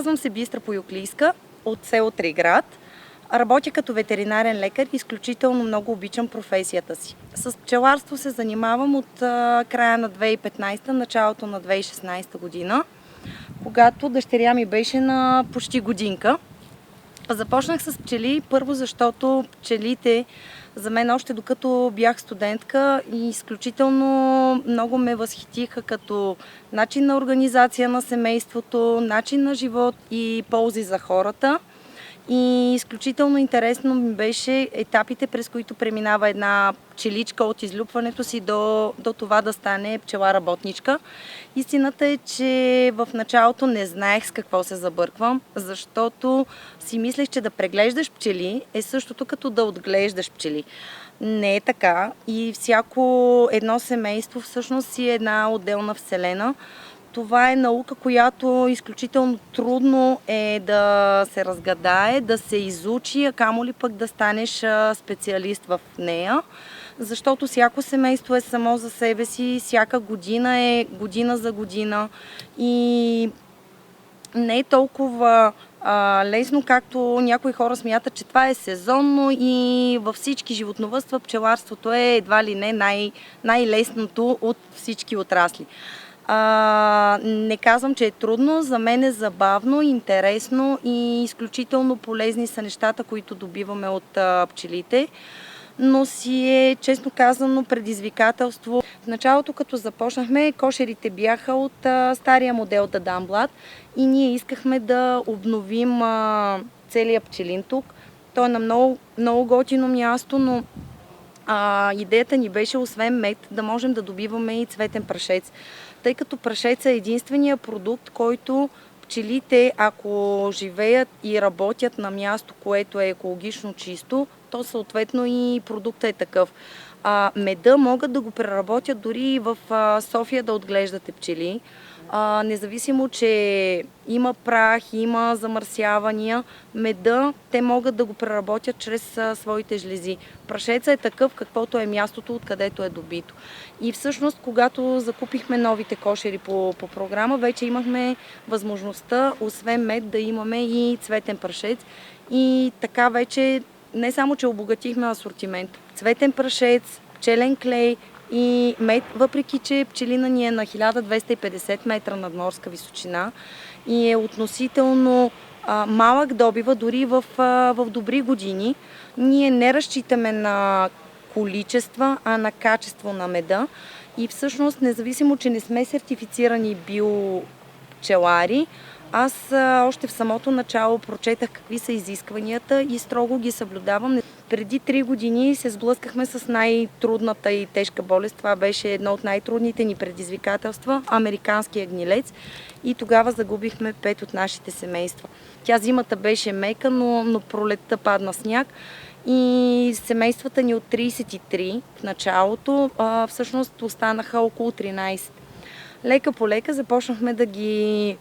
Казвам се Бистра Поюклийска от село Триград. Работя като ветеринарен лекар и изключително много обичам професията си. С пчеларство се занимавам от края на 2015, началото на 2016 година, когато дъщеря ми беше на почти годинка. Започнах с пчели, първо защото пчелите за мен още докато бях студентка и изключително много ме възхитиха като начин на организация на семейството, начин на живот и ползи за хората. И изключително интересно ми беше етапите, през които преминава една пчеличка от излюпването си до това да стане пчела-работничка. Истината е, че в началото не знаех с какво се забърквам, защото си мислех, че да преглеждаш пчели е същото като да отглеждаш пчели. Не е така и всяко едно семейство всъщност си е една отделна вселена. Това е наука, която изключително трудно е да се разгадае, да се изучи, а камо ли пък да станеш специалист в нея. Защото всяко семейство е само за себе си, всяка година е година за година и не е толкова лесно, както някои хора смятат, че това е сезонно и във всички животновъдства пчеларството е едва ли не най-лесното от всички отрасли. Не казвам, че е трудно, за мен е забавно, интересно и изключително полезни са нещата, които добиваме от пчелите, но си е, честно казано, предизвикателство. В началото, като започнахме, кошерите бяха от стария модел Даданблат и ние искахме да обновим целия пчелин тук. Той е на много, много готино място, но идеята ни беше, освен мед, да можем да добиваме и цветен прашец. Тъй като прашеца е единствения продукт, който пчелите, ако живеят и работят на място, което е екологично чисто, то съответно и продуктът е такъв. Меда могат да го преработят дори и в София да отглеждате пчели. Независимо, че има прах, има замърсявания, меда те могат да го преработят чрез своите жлези. Прашеца е такъв, каквото е мястото, откъдето е добито. И всъщност, когато закупихме новите кошери по програма, вече имахме възможността, освен мед, да имаме и цветен прашец. И така вече не само, че обогатихме асортимент. Цветен прашец, пчелен клей и мед, въпреки че пчелина ни е на 1250 метра надморска височина и е относително малък добива, дори в добри години. Ние не разчитаме на количества, а на качество на меда и всъщност, независимо, че не сме сертифицирани биопчелари, аз още в самото начало прочетах какви са изискванията и строго ги съблюдавам. Преди 3 години се сблъскахме с най-трудната и тежка болест. Това беше едно от най-трудните ни предизвикателства – американския гнилец. И тогава загубихме 5 от нашите семейства. Зимата беше мека, но пролетта падна сняг. И семействата ни от 33 в началото всъщност останаха около 13. Лека по лека започнахме да ги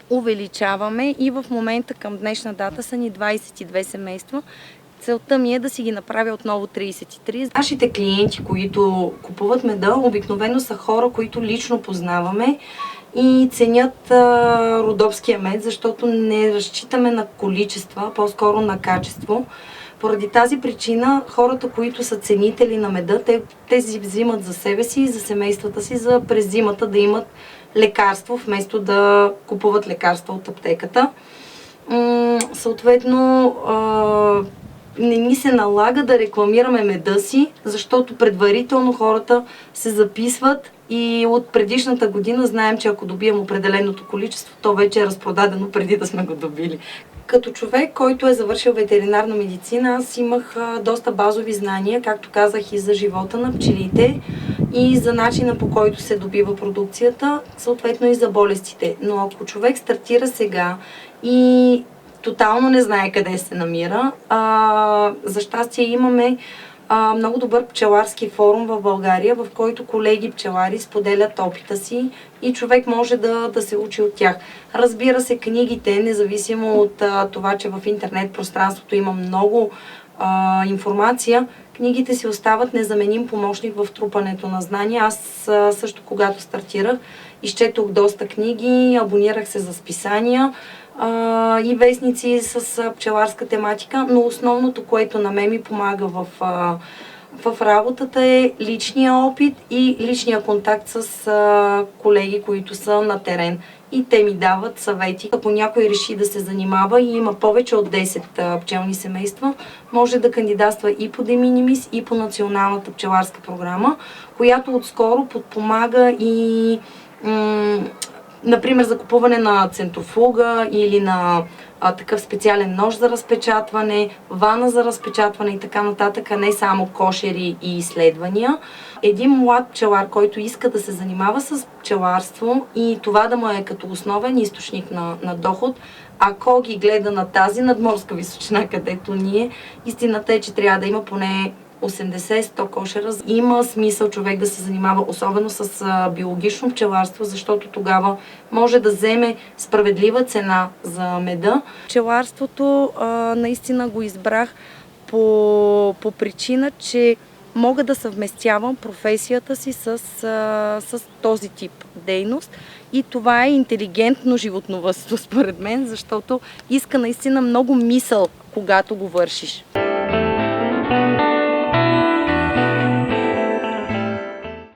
увеличаваме и в момента към днешна дата са ни 22 семейства. Целта ми е да си ги направя отново 33. Нашите клиенти, които купуват меда, обикновено са хора, които лично познаваме и ценят родопския мед, защото не разчитаме на количества, по-скоро на качество. Поради тази причина хората, които са ценители на меда, те си взимат за себе си и за семействата си, за през зимата да имат лекарство, вместо да купуват лекарства от аптеката. Съответно, не ни се налага да рекламираме меда си, защото предварително хората се записват и от предишната година знаем, че ако добием определеното количество, то вече е разпродадено преди да сме го добили. Като човек, който е завършил ветеринарна медицина, аз имах доста базови знания, както казах, и за живота на пчелите, и за начина, по който се добива продукцията, съответно и за болестите. Но ако човек стартира сега и тотално не знае къде се намира, за щастие имаме много добър пчеларски форум в България, в който колеги пчелари споделят опита си и човек може да се учи от тях. Разбира се, книгите, независимо от това, че в интернет пространството има много информация, книгите си остават незаменим помощник в трупането на знания. Аз също, когато стартирах, изчетох доста книги, абонирах се за списания, и вестници с пчеларска тематика, но основното, което на мен ми помага в работата е личния опит и личния контакт с колеги, които са на терен. И те ми дават съвети. Ако някой реши да се занимава и има повече от 10 пчелни семейства, може да кандидатства и по De Minimis, и по Националната пчеларска програма, която отскоро подпомага и например, закупуване на центрофуга или на такъв специален нож за разпечатване, вана за разпечатване и така нататък, а не само кошери и изследвания. Един млад пчелар, който иска да се занимава с пчеларство и това да му е като основен източник на доход, ако ги гледа на тази надморска височина, където ние, истината е, че трябва да има поне 80-100 кошера. Има смисъл човек да се занимава особено с биологично пчеларство, защото тогава може да вземе справедлива цена за меда. Пчеларството наистина го избрах по причина, че мога да съвместявам професията си с този тип дейност. И това е интелигентно животновъдство, според мен, защото иска наистина много мисъл, когато го вършиш.